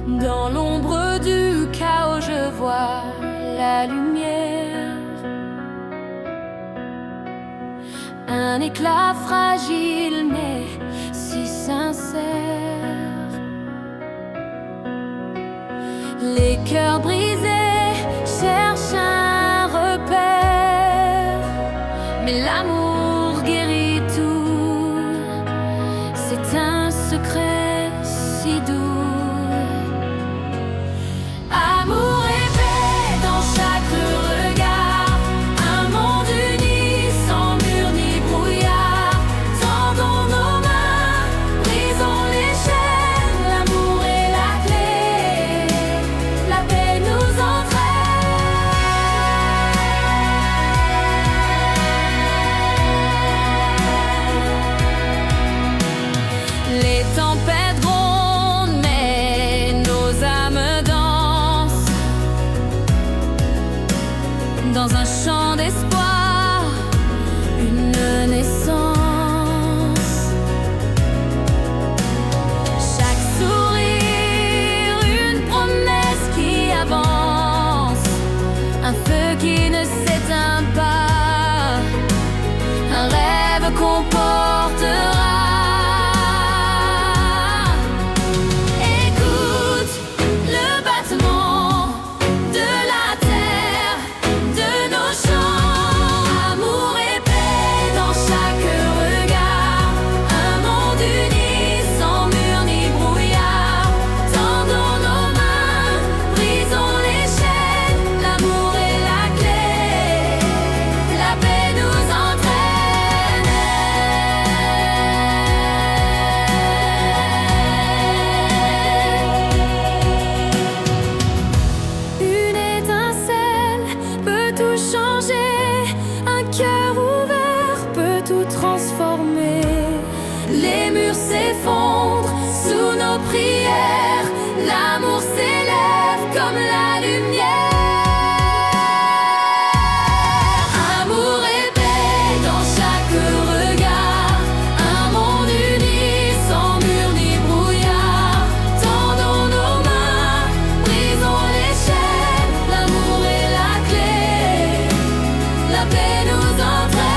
Dans l'ombre du chaos, je vois la lumière. Un éclat fragile mais si sincère. Les cœurs brisés cherchent un repère, mais l'amour guérit tout. C'est un secret si doux. Amour et paix dans chaque regard, un monde uni sans mur ni brouillard. Tendons nos mains, brisons les chaînes, l'amour est la clé, la paix nous entraîne. Les tempêtes grondent, mais nos âmes dansent dans un chant d'espoir, une naissance. Chaque sourire, une promesse qui avance, un feu qui ne s'éteint pas, un rêve qu'on portera. Écoute le battement de la terre, de nos chants. Amour et paix dans chaque regard, un monde uni sans mur ni brouillard. Tendons nos mains, brisons les chaînes, l'amour est la clé, la paix nous entraîne. Une étincelle peut tout changer, un cœur ouvert peut tout transformer. Les murs s'effondrent sous nos prières, l'amour s'élève comme la lumière. Amour et paix dans chaque regard, un monde uni sans mur ni brouillard. Tendons nos mains, brisons les chaînes, l'amour est la clé, la paix nous entraîne.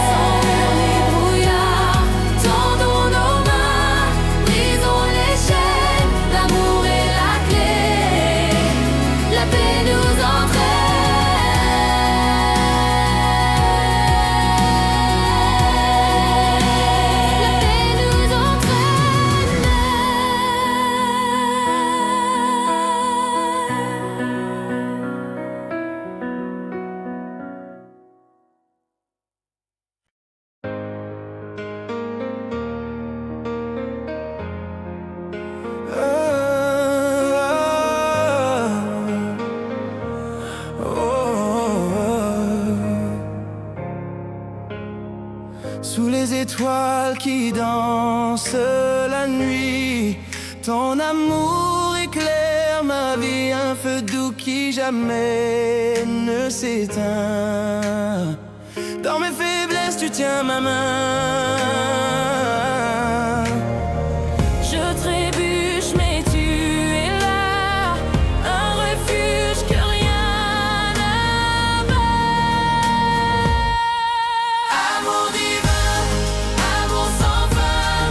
Sans mur ni brouillard, tendons nos mains, brisons les chaînes, l'amour est la clé, la paix nous entraîne. La paix nous Sous les étoiles qui dansent la nuit, ton amour éclaire ma vie, un feu doux qui jamais ne s'éteint. Dans mes faiblesses, tu tiens ma main. Je trébuche, mais tu es là, un refuge que rien n'abat. Amour divin, amour sans fin,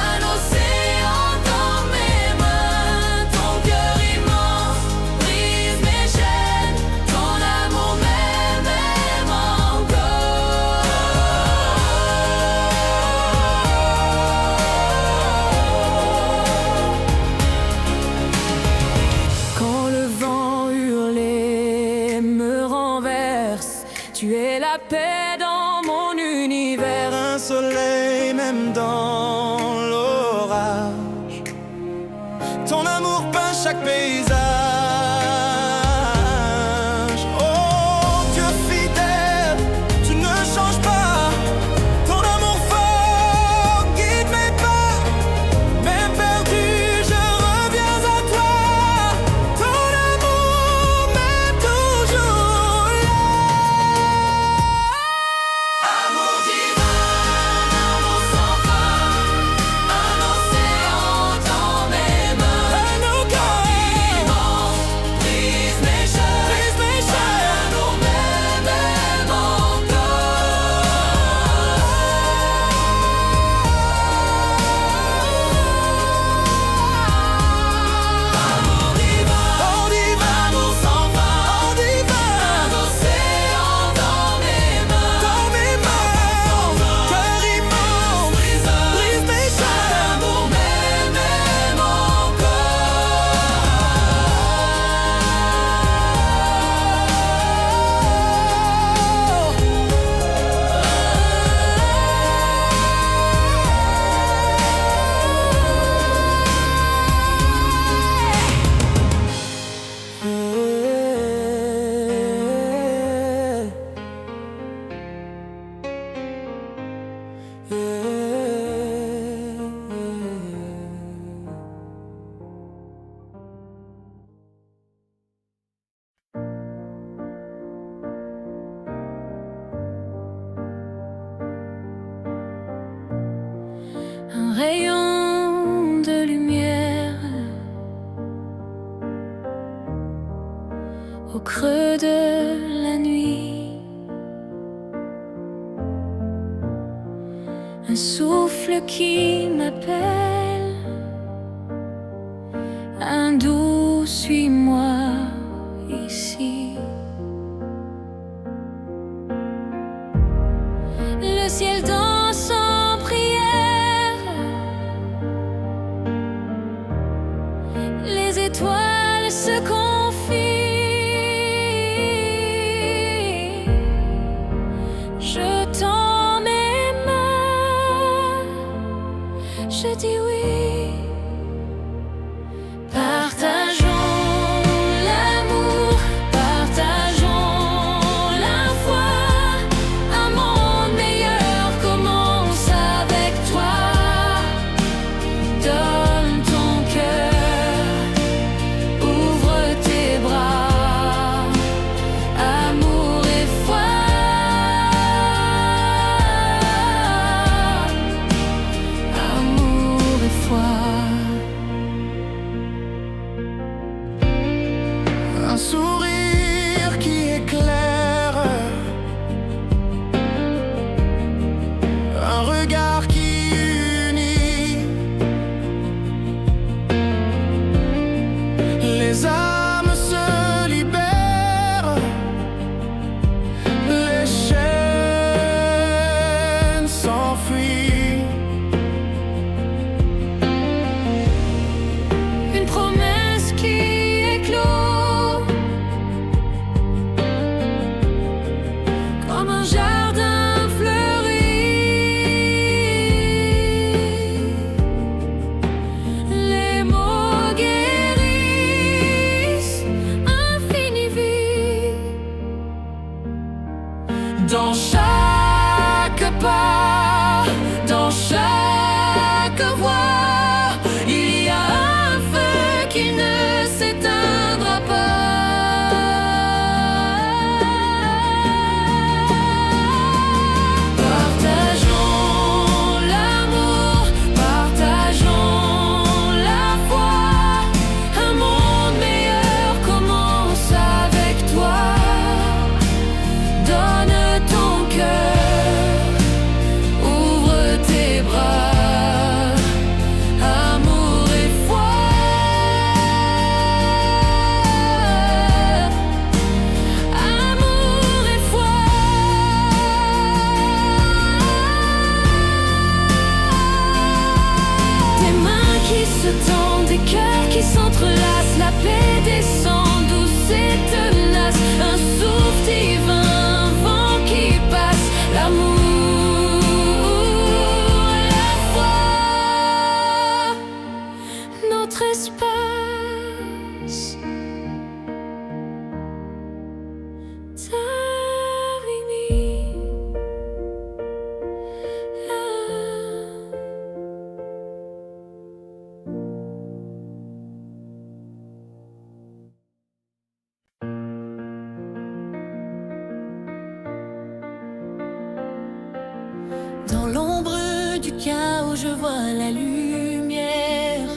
un océan dans mes mains. Ton cœur immense brise mes chaînes, ton amour m'aime encore. Quand le vent hurlé me renverse, tu es la paix dans mon univers. Un soleil même dans l'orage, ton amour peint chaque paysage. Oh Dieu fidèle, tu ne changes pas, ton amour fort guide mes pas. Même perdu, je reviens à toi, ton amour m'est toujours là. Amour divin, amour sans au creux de la nuit. Un souffle qui m'appelle, un doux suis-moi ici. Le ciel danse en prière, les étoiles se confient. Je tends mes mains, je dis oui. Partageons l'amour, partageons la foi. Un monde meilleur commence avec toi. Donne ton cœur, ouvre tes bras. Amour et foi. Amour et foi. Un sourire qui éclaire, un regard qui unit. Les âmes se libèrent, les chaînes s'enfuient. Une promesse qui éclot comme un jardin fleuri. Les mots guérissent, infinie vie. Dans chaque pas, dans chaque voix, il y a un feu qui ne s'éteindra pas. Partageons l'amour, partageons la foi. Un monde meilleur commence avec toi. Donne ton cœur, ouvre tes bras. Amour et foi. Amour et foi. Des mains qui se tendent, des cœurs qui s'entrelacent. La paix descend douce et tenace. Un souffle divin, un vent qui passe. L'amour, la foi, notre espace. Tarini. Dans l'ombre du chaos, je vois la lumière.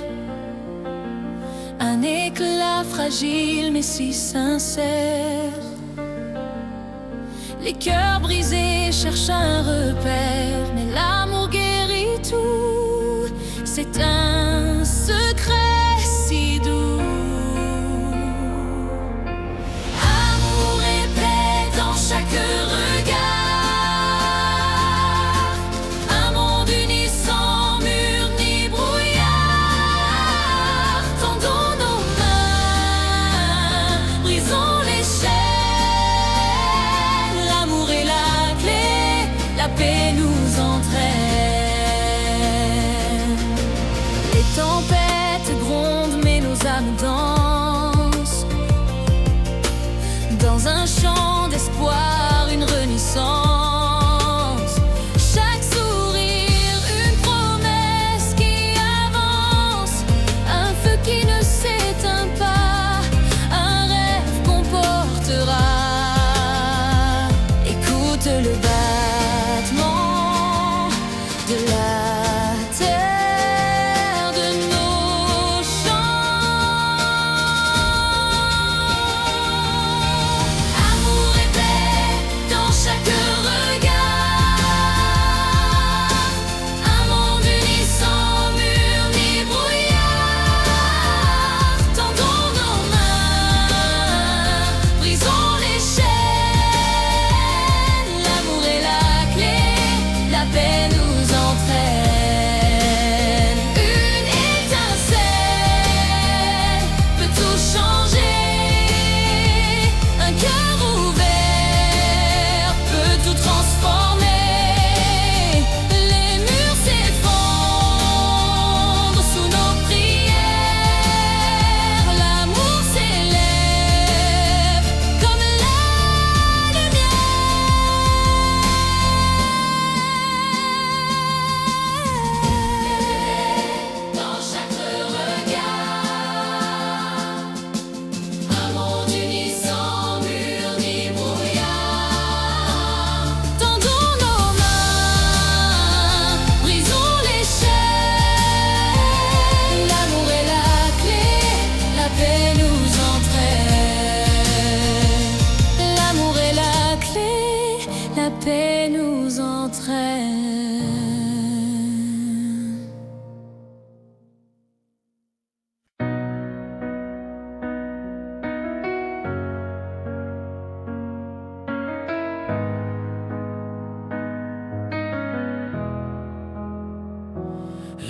Un éclat fragile mais si sincère. Les cœurs brisés cherchent un repère, mais l'amour guérit tout. C'est un secret si doux. Amour et paix dans chaque regard. Un monde uni sans mur ni brouillard. Tendons nos mains, brisons les chaînes. L'amour est la clé, la paix nous entraîne. Les tempêtes grondent mais nos âmes dansent. Dans un chant d'espoir, une renaissance. Chaque sourire, une promesse qui avance. Un feu qui ne s'éteint pas, un rêve qu'on portera. Écoute le battement de la terre, de nos chants.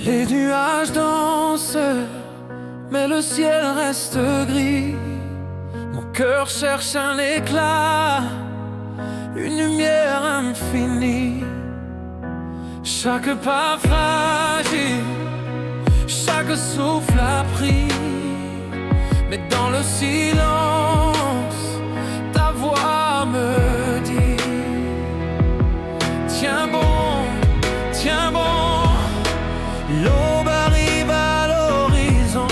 Les nuages dansent, mais le ciel reste gris. Mon cœur cherche un éclat, une lumière infinie. Chaque pas fragile, chaque souffle a pris. Mais dans le silence, ta voix me dit: tiens bon, tiens bon. L'aube arrive à l'horizon.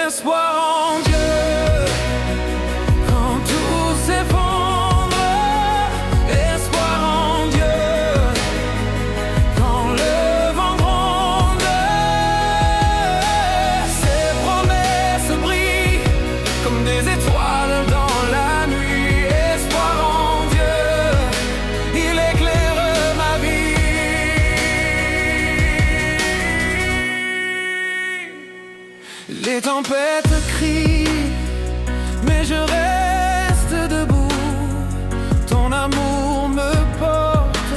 Espoir en Dieu quand tout s'effondre. Espoir en Dieu quand le vent gronde. Ses promesses brillent comme des étoiles dans la nuit. Espoir en Dieu, il éclaire ma vie. Les tempêtes crient, mais je reste debout. Ton amour me porte,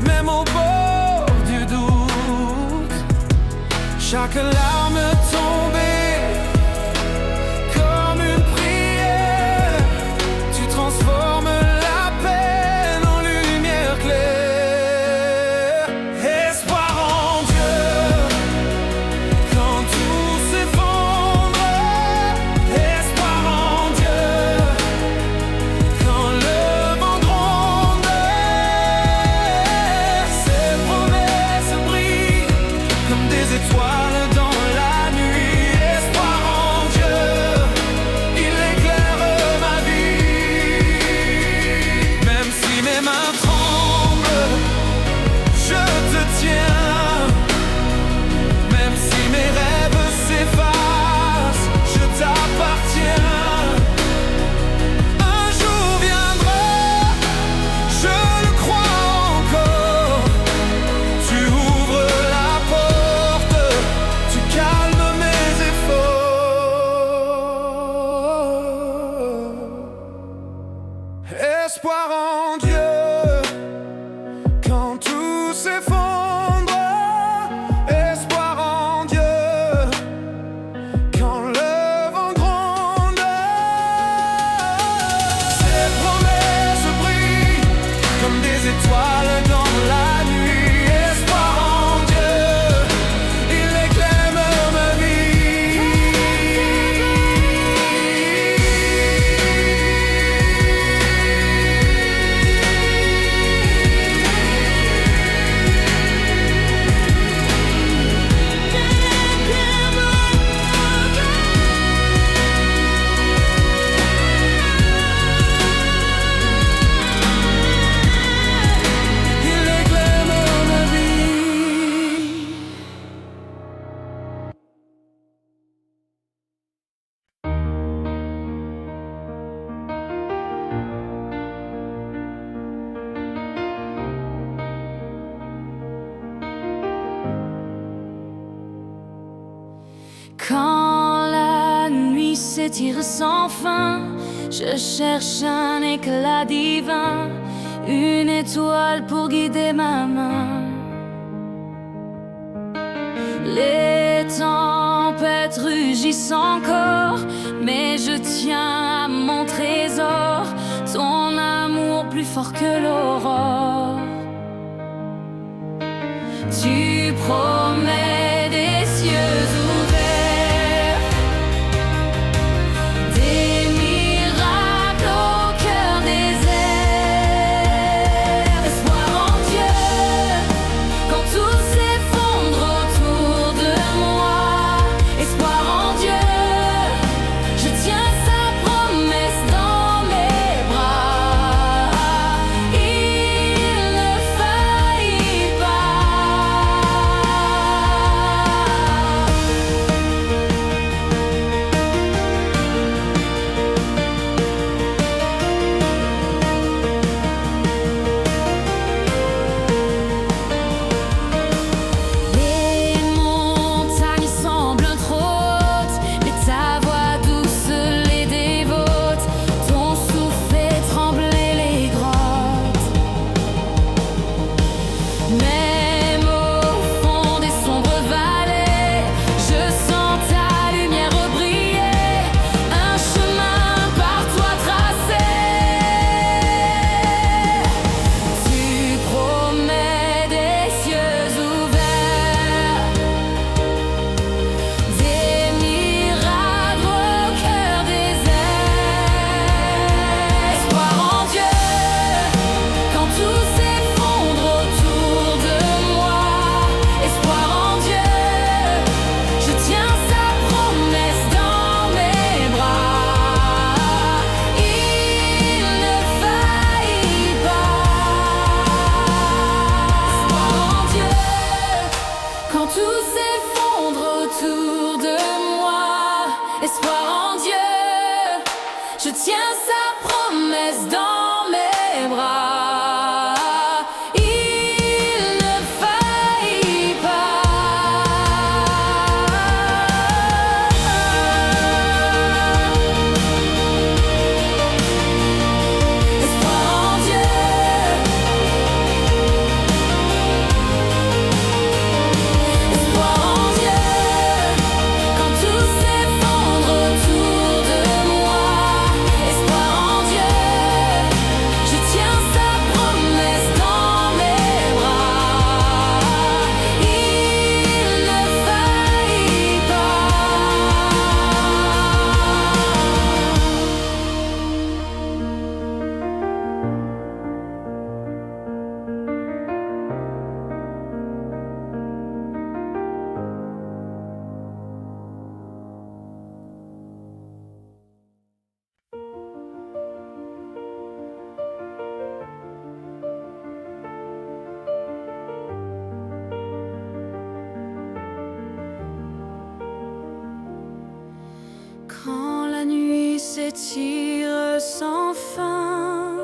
même au bord du doute. Chaque larme tombée comme une prière, tu transformes la peine en lumière claire. Espoir en Dieu quand tout s'effondre. Espoir en Dieu quand le vent gronde. Ses promesses brillent comme des étoiles dans la nuit. Espoir en Dieu, il éclaire ma vie. Même si mes mains tremblent, je te tiens. Même si mes rêves s'effacent, je t'appartiens. Un jour viendra, je le crois encore. Tu ouvres la porte, tu calmes mes efforts. Espoir en Dieu quand tout s'effondre. Espoir en Dieu quand le vent gronde. Ses promesses brillent comme des étoiles dans la nuit. Espoir en Dieu, il éclaire ma vie. Il éclaire ma vie. Quand la nuit s'étire sans fin, je cherche un éclat divin, une étoile pour guider ma main. Les tempêtes rugissent encore, mais je tiens à mon trésor, ton amour plus fort que l'aurore. Tu promets des cieux ouverts, des miracles au cœur désert. Espoir en Dieu quand tout s'effondre autour de moi. Espoir en Dieu, je tiens sa promesse dans mes bras. Il ne faillit pas. en Dieu, je tiens sa promesse dans mes bras. Il ne faillit quand la nuit s'étire sans fin,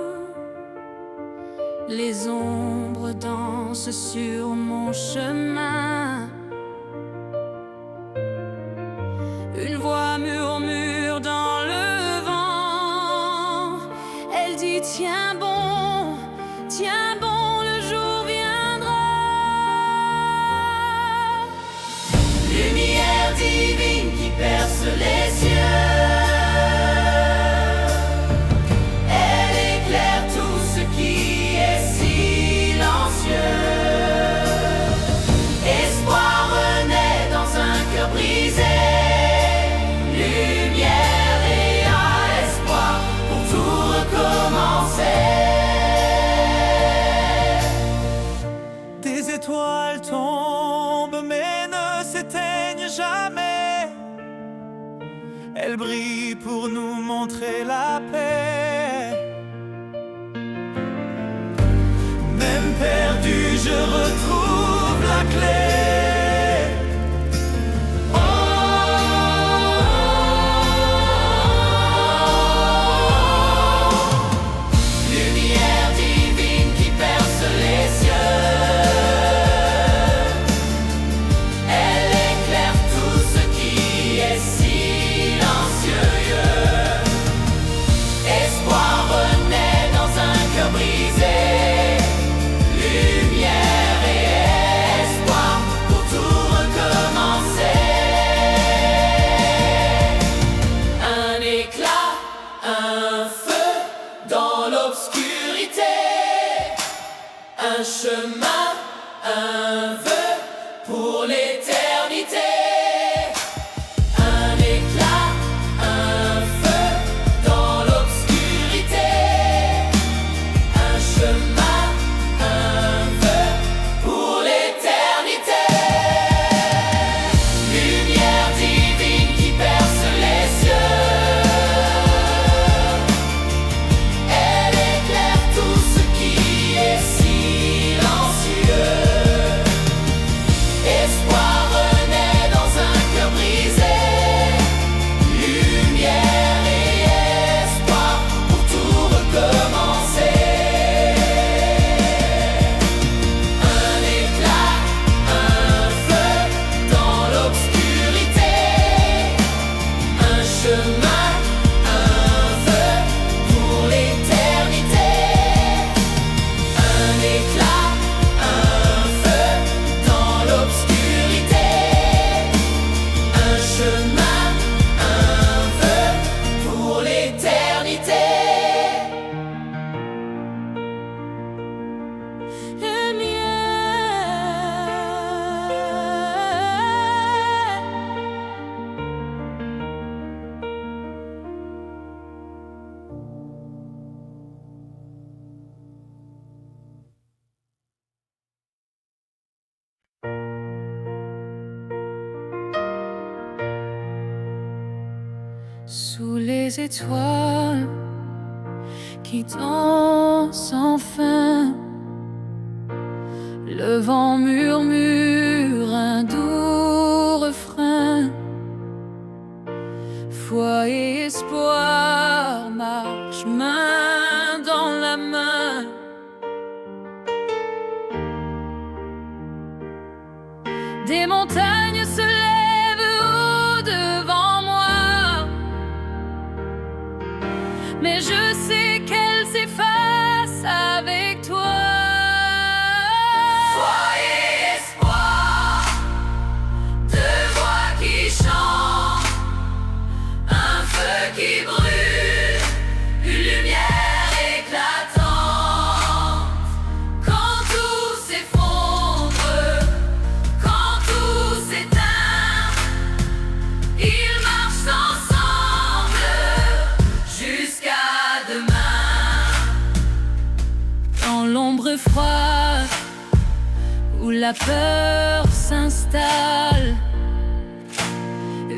les ombres dansent sur mon chemin. Une voix murmure dans le vent, elle dit tiens bon, le jour viendra. Lumière divine qui perce les cieux, elle éclaire tout ce qui est silencieux. Espoir renaît dans un cœur brisé, lumière et espoir pour tout recommencer. Des étoiles tombent mais ne s'éteignent jamais. Elles brillent pour nous montrer la paix. Même perdu, je retrouve la clé. Lumière divine qui perce les cieux, elle éclaire tout ce qui est silencieux. Espoir renaît dans un cœur brisé, lumière et espoir pour tout recommencer. Un éclat, un feu dans l'obscurité, un chemin, un vœu pour l'éternité. Un éclat, un feu dans l'obscurité, un chemin, un vœu pour l'éternité. Lumière divine qui perce les cieux, elle éclaire tout ce qui est silencieux. Espoir renaît dans un cœur brisé, lumière et espoir pour tout recommencer. Un éclat, un feu dans l'obscurité, un chemin, un vœu pour l'éternité. Un éclat, un feu dans l'obscurité, un chemin, un vœu pour l'éternité. Sous les étoiles qui dansent enfin, le vent murmure un doux refrain. Foi Foi et espoir marchent main dans la main. Des montagnes se lèvent au-devant moi, mais je sais qu'elles s'effacent avec toi. Foi et espoir, deux voix qui chantent, un feu qui brûle, une lumière éclatante. Quand tout s'effondre, quand tout s'éteint, ils marchent ensemble jusqu'à demain. Dans l'ombre froide où la peur s'installe,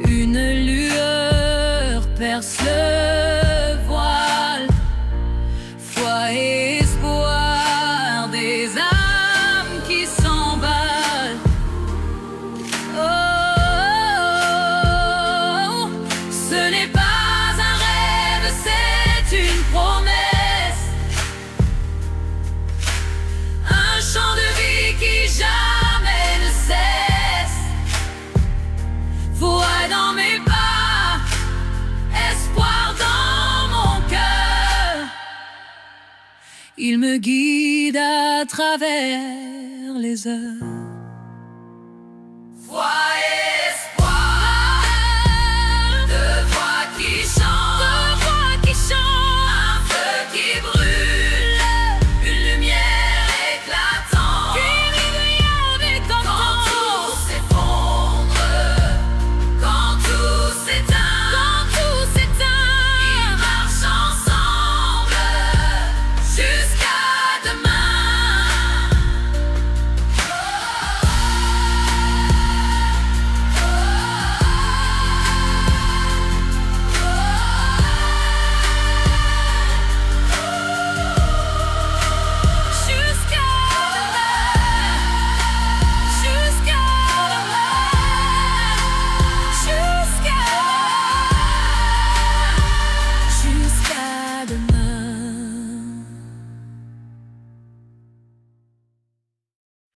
une lueur perce le voile. Foi et espoir des âmes qui s'emballent. Oh, ce n'est pas un rêve, c'est une promesse. Un chant de vie qui jamais ne cesse. Foi dans mes pas, espoir dans mon cœur. Il me guide à travers les heures.